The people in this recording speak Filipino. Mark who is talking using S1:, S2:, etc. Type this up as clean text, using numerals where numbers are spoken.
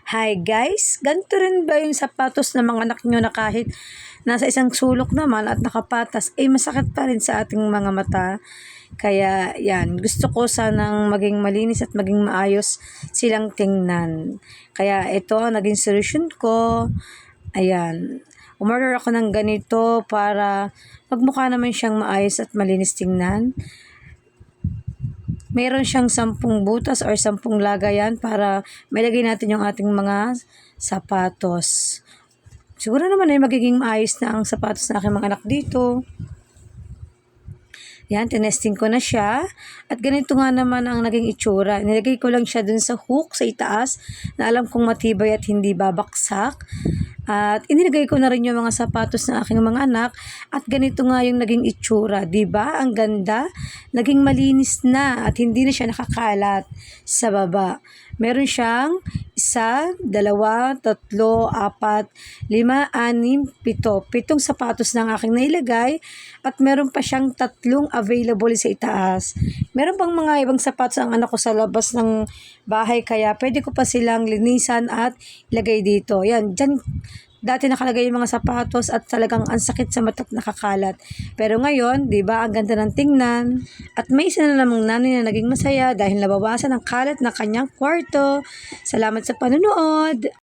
S1: Hi guys, ganito rin ba yung sapatos ng mga anak nyo na kahit nasa isang sulok naman at nakapatas, masakit pa rin sa ating mga mata? Kaya yan, gusto ko sanang maging malinis at maging maayos silang tingnan. Kaya ito ang naging solusyon ko. Ayan, umorder ako ng ganito para magmukha naman siyang maayos at malinis tingnan. Meron siyang 10 butas or 10 lagayan para mailagay natin yung ating mga sapatos. Siguro naman ay magiging maayos na ang sapatos ng aking mga anak dito. Yan, tinesting ko na siya. At ganito nga naman ang naging itsura. Nilagay ko lang siya dun sa hook sa itaas na alam kong matibay at hindi babaksak. At inilagay ko na rin yung mga sapatos ng aking mga anak at ganito nga yung naging itsura, 'di ba? Ang ganda, naging malinis na at hindi na siya nakakalat sa baba. Meron siyang 1, 2, 3, 4, 5, 6, 7. 7 sapatos ng aking nailagay at meron pa siyang 3 available sa itaas. Meron pang mga ibang sapatos ang anak ko sa labas ng bahay kaya pwede ko pa silang linisan at ilagay dito. Yan, dyan dati nakalagay yung mga sapatos at talagang ang sakit sa mata at nakakalat. Pero ngayon, di ba, ang ganda ng tingnan. At may isa na namang nanay na naging masaya dahil nabawasan ang kalat ng kanyang kwarto. Salamat sa panunood!